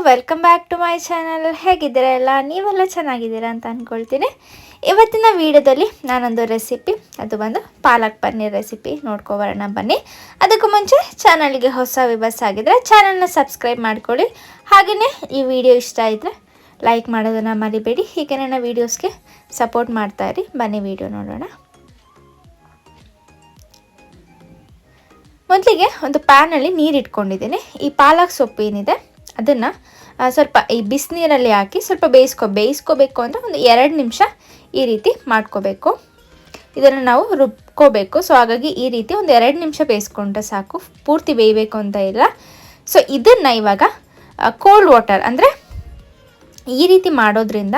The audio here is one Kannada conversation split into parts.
Welcome back to my channel. ಹೇಗಿದ್ದೀರಾ ಎಲ್ಲ? ನೀವೆಲ್ಲ ಚೆನ್ನಾಗಿದ್ದೀರಾ ಅಂತ ಅಂದ್ಕೊಳ್ತೀನಿ. ಇವತ್ತಿನ ವಿಡಿಯೋದಲ್ಲಿ ನಾನೊಂದು ರೆಸಿಪಿ, ಅದು ಬಂದು ಪಾಲಕ್ ಪನ್ನೀರ್ ರೆಸಿಪಿ ನೋಡ್ಕೊಬರೋಣ ಬನ್ನಿ. ಅದಕ್ಕೂ ಮುಂಚೆ ಚಾನಲ್ಗೆ ಹೊಸ ವಿಬಸ್ ಆಗಿದ್ರೆ ಚಾನಲ್ನ ಸಬ್ಸ್ಕ್ರೈಬ್ ಮಾಡ್ಕೊಳ್ಳಿ. ಹಾಗೆಯೇ ಈ ವಿಡಿಯೋ ಇಷ್ಟ ಇದ್ದರೆ ಲೈಕ್ ಮಾಡೋದನ್ನು ಮರಿಬೇಡಿ. ಹೀಗೆ ನನ್ನ ವೀಡಿಯೋಸ್ಗೆ ಸಪೋರ್ಟ್ ಮಾಡ್ತಾಯಿರಿ. ಬನ್ನಿ ವಿಡಿಯೋ ನೋಡೋಣ. ಮೊದಲಿಗೆ ಒಂದು ಪ್ಯಾನಲ್ಲಿ ನೀರು ಇಟ್ಕೊಂಡಿದ್ದೀನಿ. ಈ ಪಾಲಕ್ ಸೊಪ್ಪು ಏನಿದೆ ಅದನ್ನು ಸ್ವಲ್ಪ ಈ ಬಿಸಿನೀರಲ್ಲಿ ಹಾಕಿ ಸ್ವಲ್ಪ ಬೇಯಿಸ್ಕೋಬೇಕು ಅಂದರೆ ಒಂದು 2 ನಿಮಿಷ ಈ ರೀತಿ ಮಾಡ್ಕೋಬೇಕು. ಇದನ್ನು ನಾವು ರುಬ್ಕೋಬೇಕು. ಸೊ ಹಾಗಾಗಿ ಈ ರೀತಿ ಒಂದು 2 ನಿಮಿಷ ಬೇಯಿಸ್ಕೊಂಡ್ರೆ ಸಾಕು, ಪೂರ್ತಿ ಬೇಯಬೇಕು ಅಂತ ಇಲ್ಲ. ಸೊ ಇದನ್ನು ಇವಾಗ ಕೋಲ್ಡ್ ವಾಟರ್ ಅಂದರೆ ಈ ರೀತಿ ಮಾಡೋದ್ರಿಂದ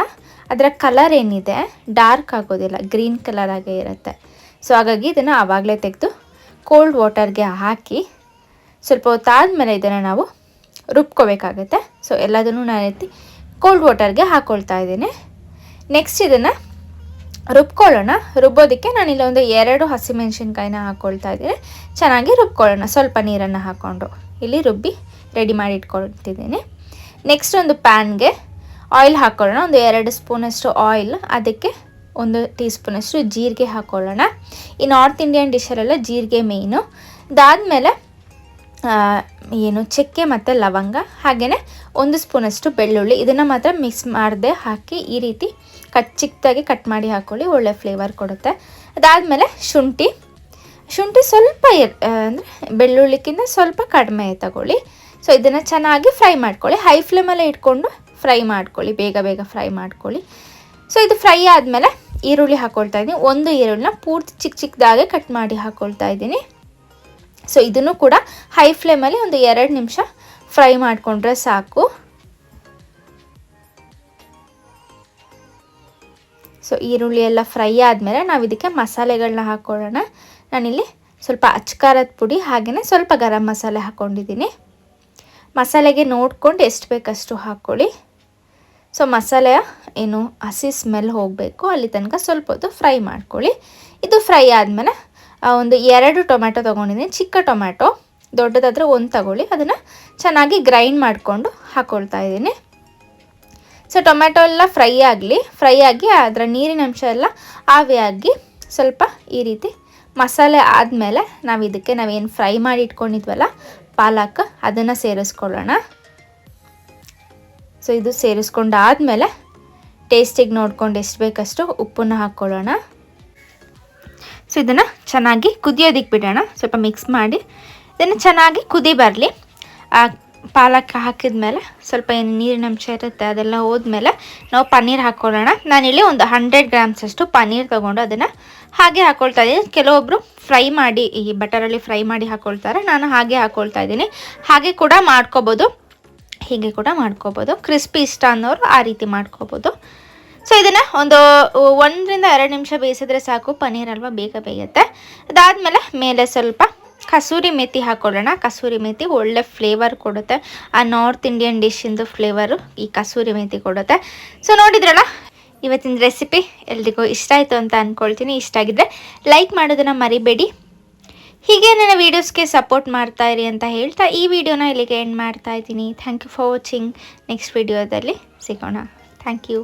ಅದರ ಕಲರ್ ಏನಿದೆ ಡಾರ್ಕ್ ಆಗೋದಿಲ್ಲ, ಗ್ರೀನ್ ಕಲರ್ ಆಗೇ ಇರುತ್ತೆ. ಸೊ ಹಾಗಾಗಿ ಇದನ್ನು ಆವಾಗಲೇ ತೆಗೆದು ಕೋಲ್ಡ್ ವಾಟರ್ಗೆ ಹಾಕಿ ಸ್ವಲ್ಪ ಹೊತ್ತಾದಮೇಲೆ ಇದನ್ನು ನಾವು ರುಬ್ಕೋಬೇಕಾಗತ್ತೆ. ಸೊ ಎಲ್ಲದನ್ನು ನಾನು ಎತ್ತಿ ಕೋಲ್ಡ್ ವಾಟರ್ಗೆ ಹಾಕ್ಕೊಳ್ತಾ ಇದ್ದೀನಿ. ನೆಕ್ಸ್ಟ್ ಇದನ್ನು ರುಬ್ಕೊಳ್ಳೋಣ. ರುಬ್ಬೋದಕ್ಕೆ ನಾನಿಲ್ಲಿ ಒಂದು 2 ಹಸಿಮೆಣಸಿನ್ಕಾಯಿನ ಹಾಕ್ಕೊಳ್ತಾ ಇದ್ದೀನಿ. ಚೆನ್ನಾಗಿ ರುಬ್ಕೊಳ್ಳೋಣ. ಸ್ವಲ್ಪ ನೀರನ್ನು ಹಾಕ್ಕೊಂಡು ಇಲ್ಲಿ ರುಬ್ಬಿ ರೆಡಿ ಮಾಡಿ ಇಟ್ಕೊಳ್ತಿದ್ದೀನಿ. ನೆಕ್ಸ್ಟ್ ಒಂದು ಪ್ಯಾನ್ಗೆ ಆಯಿಲ್ ಹಾಕ್ಕೊಳ್ಳೋಣ. ಒಂದು 2 ಸ್ಪೂನಷ್ಟು ಆಯಿಲ್, ಅದಕ್ಕೆ 1 ಟೀ ಸ್ಪೂನಷ್ಟು ಜೀರಿಗೆ ಹಾಕ್ಕೊಳ್ಳೋಣ. ಈ ನಾರ್ತ್ ಇಂಡಿಯನ್ ಡಿಶಲ್ಲೆಲ್ಲ ಜೀರಿಗೆ ಮೇಯ್ನು. ಅದಾದಮೇಲೆ ಚಕ್ಕೆ ಮತ್ತು ಲವಂಗ, ಹಾಗೆಯೇ 1 ಸ್ಪೂನಷ್ಟು ಬೆಳ್ಳುಳ್ಳಿ. ಇದನ್ನು ಮಾತ್ರ ಮಿಕ್ಸ್ ಮಾಡದೆ ಹಾಕಿ ಈ ರೀತಿ ಚಿಕ್ಕದಾಗಿ ಕಟ್ ಮಾಡಿ ಹಾಕ್ಕೊಳ್ಳಿ, ಒಳ್ಳೆ ಫ್ಲೇವರ್ ಕೊಡುತ್ತೆ. ಅದಾದಮೇಲೆ ಶುಂಠಿ ಸ್ವಲ್ಪ ಅಂದರೆ ಬೆಳ್ಳುಳ್ಳಿಗಿಂತ ಸ್ವಲ್ಪ ಕಡಿಮೆ ತಗೊಳ್ಳಿ. ಸೊ ಇದನ್ನು ಚೆನ್ನಾಗಿ ಫ್ರೈ ಮಾಡ್ಕೊಳ್ಳಿ. ಹೈ ಫ್ಲೇಮಲ್ಲೇ ಇಟ್ಕೊಂಡು ಫ್ರೈ ಮಾಡ್ಕೊಳ್ಳಿ, ಬೇಗ ಫ್ರೈ ಮಾಡ್ಕೊಳ್ಳಿ. ಸೊ ಇದು ಫ್ರೈ ಆದಮೇಲೆ ಈರುಳ್ಳಿ ಹಾಕ್ಕೊಳ್ತಾ ಇದ್ದೀನಿ. 1 ಈರುಳ್ಳಿನ ಪೂರ್ತಿ ಚಿಕ್ಕದಾಗೆ ಕಟ್ ಮಾಡಿ ಹಾಕ್ಕೊಳ್ತಾ ಇದ್ದೀನಿ. ಸೊ ಇದನ್ನು ಕೂಡ ಹೈ ಫ್ಲೇಮಲ್ಲಿ ಒಂದು 2 ನಿಮಿಷ ಫ್ರೈ ಮಾಡಿಕೊಂಡ್ರೆ ಸಾಕು. ಸೊ ಈರುಳ್ಳಿ ಎಲ್ಲ ಫ್ರೈ ಆದಮೇಲೆ ನಾವು ಇದಕ್ಕೆ ಮಸಾಲೆಗಳನ್ನ ಹಾಕ್ಕೊಳ್ಳೋಣ. ನಾನಿಲ್ಲಿ ಸ್ವಲ್ಪ ಅಚ್ಕಾರದ ಪುಡಿ ಹಾಗೆಯೇ ಸ್ವಲ್ಪ ಗರಂ ಮಸಾಲೆ ಹಾಕ್ಕೊಂಡಿದ್ದೀನಿ. ಮಸಾಲೆಗೆ ನೋಡ್ಕೊಂಡು ಎಷ್ಟು ಬೇಕಷ್ಟು ಹಾಕ್ಕೊಳ್ಳಿ. ಸೊ ಮಸಾಲೆಯ ಹಸಿ ಸ್ಮೆಲ್ ಹೋಗಬೇಕು, ಅಲ್ಲಿ ತನಕ ಸ್ವಲ್ಪ ಹೊತ್ತು ಫ್ರೈ ಮಾಡ್ಕೊಳ್ಳಿ. ಇದು ಫ್ರೈ ಆದಮೇಲೆ ಒಂದು 2 ಟೊಮ್ಯಾಟೊ ತೊಗೊಂಡಿದ್ದೀನಿ. ಚಿಕ್ಕ ಟೊಮ್ಯಾಟೊ, ದೊಡ್ಡದಾದರೆ 1 ತಗೊಳ್ಳಿ. ಅದನ್ನು ಚೆನ್ನಾಗಿ ಗ್ರೈಂಡ್ ಮಾಡಿಕೊಂಡು ಹಾಕ್ಕೊಳ್ತಾ ಇದ್ದೀನಿ. ಸೊ ಟೊಮ್ಯಾಟೊ ಎಲ್ಲ ಫ್ರೈ ಆಗಿ ಅದರ ನೀರಿನ ಅಂಶ ಎಲ್ಲ ಆವಿಯಾಗಿ ಸ್ವಲ್ಪ ಈ ರೀತಿ ಮಸಾಲೆ ಆದಮೇಲೆ ನಾವೇನು ಫ್ರೈ ಮಾಡಿ ಇಟ್ಕೊಂಡಿದ್ವಲ್ಲ ಪಾಲಕ್, ಅದನ್ನು ಸೇರಿಸ್ಕೊಳ್ಳೋಣ. ಸೊ ಇದು ಸೇರಿಸ್ಕೊಂಡಾದಮೇಲೆ ಟೇಸ್ಟಿಗೆ ನೋಡ್ಕೊಂಡು ಎಷ್ಟು ಬೇಕಷ್ಟು ಉಪ್ಪನ್ನು ಹಾಕ್ಕೊಳ್ಳೋಣ. ಸೊ ಇದನ್ನು ಚೆನ್ನಾಗಿ ಕುದಿಯೋದಕ್ಕೆ ಬಿಡೋಣ. ಸ್ವಲ್ಪ ಮಿಕ್ಸ್ ಮಾಡಿ ಇದನ್ನು ಚೆನ್ನಾಗಿ ಕುದಿ ಬರಲಿ. ಪಾಲಕ್ ಹಾಕಿದ್ಮೇಲೆ ಸ್ವಲ್ಪ ಏನು ನೀರಿನ ಅಂಶ ಇರುತ್ತೆ ಅದೆಲ್ಲ ಹೋದ್ಮೇಲೆ ನಾವು ಪನ್ನೀರ್ ಹಾಕ್ಕೊಳ್ಳೋಣ. ನಾನಿಲ್ಲಿ ಒಂದು 100 ಗ್ರಾಮ್ಸಷ್ಟು ಪನ್ನೀರ್ ತೊಗೊಂಡು ಅದನ್ನು ಹಾಗೆ ಹಾಕ್ಕೊಳ್ತಾ ಇದ್ದೀನಿ. ಕೆಲವೊಬ್ಬರು ಫ್ರೈ ಮಾಡಿ ಈ ಬಟರಲ್ಲಿ ಫ್ರೈ ಮಾಡಿ ಹಾಕ್ಕೊಳ್ತಾರೆ. ನಾನು ಹಾಗೆ ಹಾಕ್ಕೊಳ್ತಾ ಇದ್ದೀನಿ. ಹಾಗೆ ಕೂಡ ಮಾಡ್ಕೋಬೋದು, ಹೀಗೆ ಕೂಡ ಮಾಡ್ಕೋಬೋದು. ಕ್ರಿಸ್ಪಿ ಇಷ್ಟ ಅನ್ನೋರು ಆ ರೀತಿ ಮಾಡ್ಕೋಬೋದು. ಸೊ ಇದನ್ನು ಒಂದು 1 ರಿಂದ 2 ನಿಮಿಷ ಬೇಯಿಸಿದ್ರೆ ಸಾಕು. ಪನ್ನೀರ್ ಅಲ್ವಾ, ಬೇಗ ಬೇಯುತ್ತೆ. ಅದಾದಮೇಲೆ ಮೇಲೆ ಸ್ವಲ್ಪ ಕಸೂರಿ ಮೇಥಿ ಹಾಕ್ಕೊಳ್ಳೋಣ. ಕಸೂರಿ ಮೇಥಿ ಒಳ್ಳೆ ಫ್ಲೇವರ್ ಕೊಡುತ್ತೆ. ಆ ನಾರ್ತ್ ಇಂಡಿಯನ್ ಡಿಶ್ಶಿಂದು ಫ್ಲೇವರು ಈ ಕಸೂರಿ ಮೇಥಿ ಕೊಡುತ್ತೆ. ಸೊ ನೋಡಿದ್ರಲ್ಲ, ಇವತ್ತಿನ ರೆಸಿಪಿ ಎಲ್ರಿಗೂ ಇಷ್ಟ ಆಯಿತು ಅಂತ ಅಂದ್ಕೊಳ್ತೀನಿ. ಇಷ್ಟ ಆಗಿದ್ದರೆ ಲೈಕ್ ಮಾಡೋದನ್ನು ಮರಿಬೇಡಿ. ಹೀಗೆ ನನ್ನ ವೀಡಿಯೋಸ್ಗೆ ಸಪೋರ್ಟ್ ಮಾಡ್ತಾ ಇರಿ ಅಂತ ಹೇಳ್ತಾ ಈ ವಿಡಿಯೋನ ಇಲ್ಲಿಗೆ ಎಂಡ್ ಮಾಡ್ತಾ ಇದ್ದೀನಿ. Thank you for watching. Next ವಿಡಿಯೋದಲ್ಲಿ ಸಿಗೋಣ. Thank you.